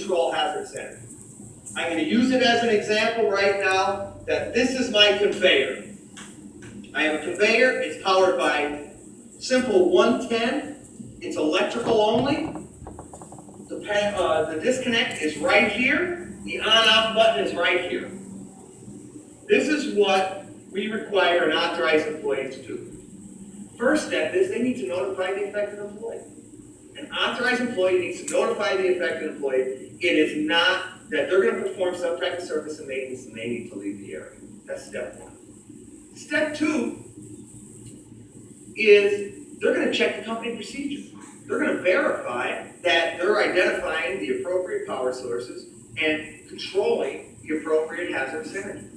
control hazardous energy. I'm going to use it as an example right now that this is my conveyor. I have a conveyor, it's powered by simple 110, it's electrical only. The disconnect is right here, the on-off button is right here. This is what we require an authorized employee to do. First step is they need to notify the affected employee. An authorized employee needs to notify the affected employee. It is not that they're going to perform some type of service and maintenance and they need to leave the area. That's step one. Step two is they're going to check the company procedure. They're going to verify that they're identifying the appropriate power sources and controlling the appropriate hazardous energy.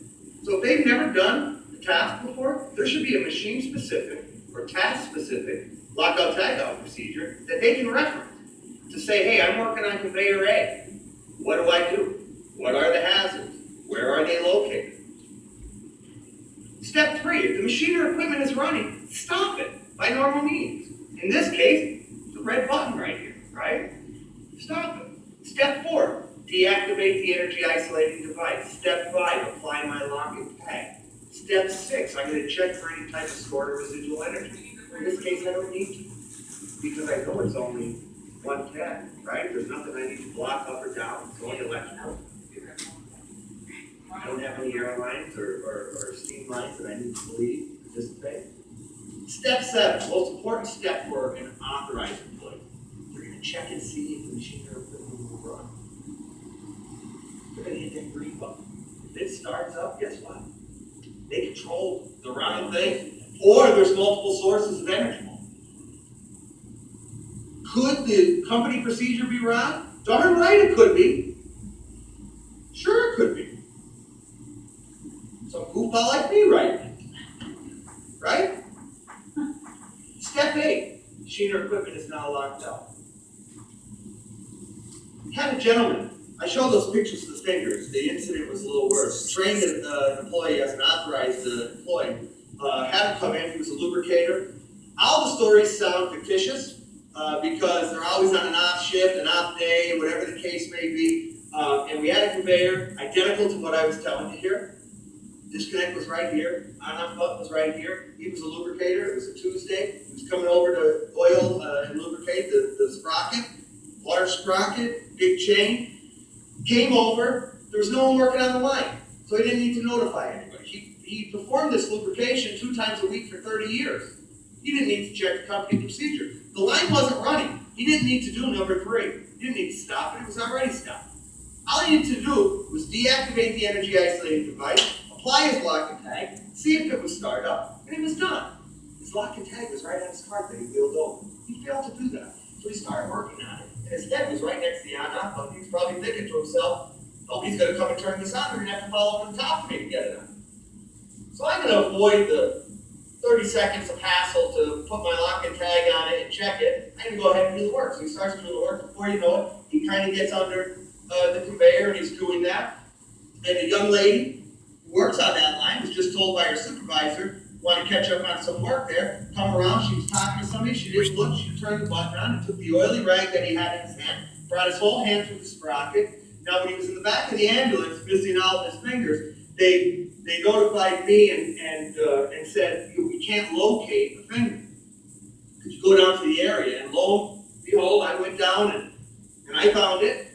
So if they've never done the task before, there should be a machine-specific or task-specific lockout-tagout procedure that they can reference to say, hey, I'm working on conveyor A. What do I do? What are the hazards? Where are they located? Step three, if the machine or equipment is running, stop it by normal means. In this case, the red button right here, right? Stop it. Step four, deactivate the energy isolating device. Step five, apply my lock and tag. Step six, I'm going to check for any type of stored or residual energy. In this case, I don't need to, because I know it's only 110, right? There's nothing I need to block up or down. It's only electrical. I don't have any air lines or steam lines that I need to bleed, participate. Step seven, most important step for an authorized employee. They're going to check and see if the machine or equipment will run. They're going to hit that green button. If it starts up, guess what? They control the running thing, or there's multiple sources of energy. Could the company procedure be wrong? Darn right it could be. Sure it could be. Some goofball like me, right? Right? Step 8, machine or equipment is now locked out. Had a gentleman, I showed those pictures of the fingers, the incident was a little worse. Trained an employee as an authorized employee, had him come in, he was a lubricator. All the stories sound fictitious because they're always on an off shift, an off day, whatever the case may be. And we had a conveyor identical to what I was telling you here. Disconnect was right here, on-off button was right here. He was a lubricator, it was a Tuesday. He was coming over to oil and lubricate the sprocket, large sprocket, big chain. Came over, there was no one working on the line, so he didn't need to notify anybody. He performed this lubrication 2 times a week for 30 years. He didn't need to check the company procedure. The line wasn't running. He didn't need to do number 3. He didn't need to stop it, it was already stopped. All he needed to do was deactivate the energy isolating device, apply his lock and tag, see if it would start up, and it was done. His lock and tag was right on his cart that he wheeled over. He failed to do that, so he started working on it. And his head was right next to the on-off button. He was probably thinking to himself, oh, he's going to come and turn this on. They're going to have to follow over the top of me to get it on. So I'm going to avoid the 30 seconds of hassle to put my lock and tag on it and check it. I'm going to go ahead and do the work. So he starts doing the work. Before you know it, he kind of gets under the conveyor and he's doing that. And a young lady who works on that line was just told by her supervisor, want to catch up on some work there, come around, she was talking to somebody, she didn't look, she turned the button on and took the oily rag that he had in his hand, brought his whole hand through the sprocket. Now when he was in the back of the ambulance, missing all of his fingers, they notified me and said, we can't locate the finger. Could you go down to the area? And lo and behold, I went down and I found it,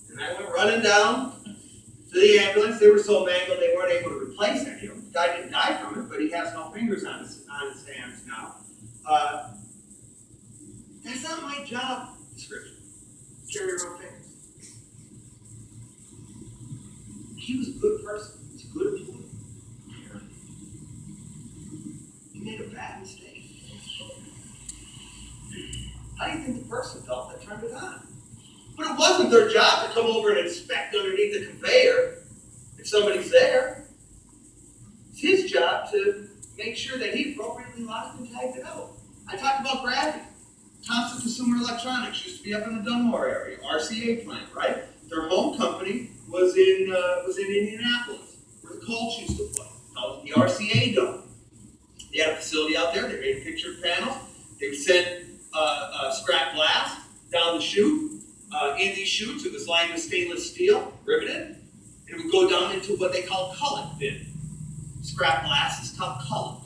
and I went running down to the ambulance. They were so mangled they weren't able to replace any of them. The guy didn't die from it, but he has no fingers on his hands now. That's not my job description. Carry your own fingers. He was a good person. He was a good employee. He made a bad mistake. How do you think the person felt that turned it on? But it wasn't their job to come over and inspect underneath the conveyor if somebody's there. It's his job to make sure that he appropriately locked and tagged it out. I talked about Gravity. Thompson Consumer Electronics used to be up in the Dunmore area, RCA plant, right? Their home company was in Indianapolis, where the Colts used to play. Out the RCA Dome. They had a facility out there. They made picture panels. They would send scrap glass down the chute. In these chutes, it was lined with stainless steel, riveted. It would go down into what they call cullet bin. Scrap glass is called cullet.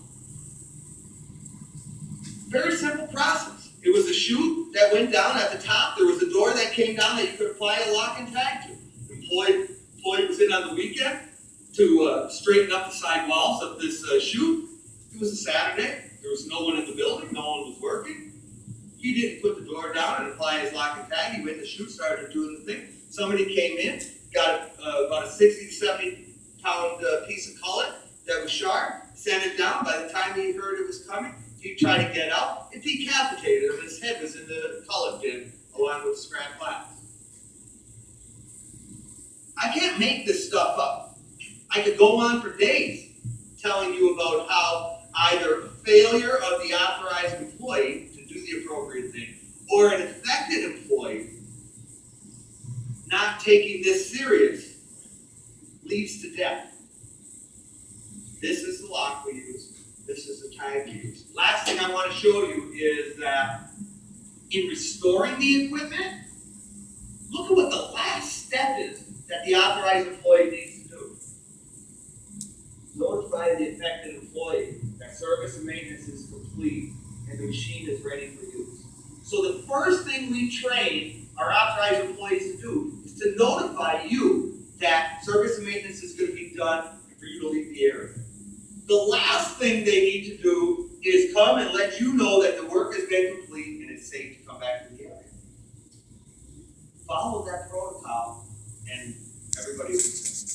Very simple process. It was a chute that went down at the top. There was a door that came down that you could apply a lock and tag to. Employee was in on the weekend to straighten up the side walls of this chute. It was a Saturday. There was no one in the building. No one was working. He didn't put the door down and apply his lock and tag. He went in the chute, started doing the thing. Somebody came in, got about a 60 to 70 pound piece of cullet that was sharp, sent it down. By the time he heard it was coming, he tried to get out. It decapitated him. His head was in the cullet bin along with scrap glass. I can't make this stuff up. I could go on for days telling you about how either a failure of the authorized employee to do the appropriate thing or an affected employee not taking this serious leads to death. This is the lock we use. This is the tag we use. Last thing I want to show you is that in restoring the equipment, look at what the last step is that the authorized employee needs to do. Notify the affected employee that service and maintenance is complete and the machine is ready for use. So the first thing we train our authorized employees to do is to notify you that service and maintenance is going to be done for you to leave the area. The last thing they need to do is come and let you know that the work has been complete and it's safe to come back to the area. Follow that protocol and everybody will be safe.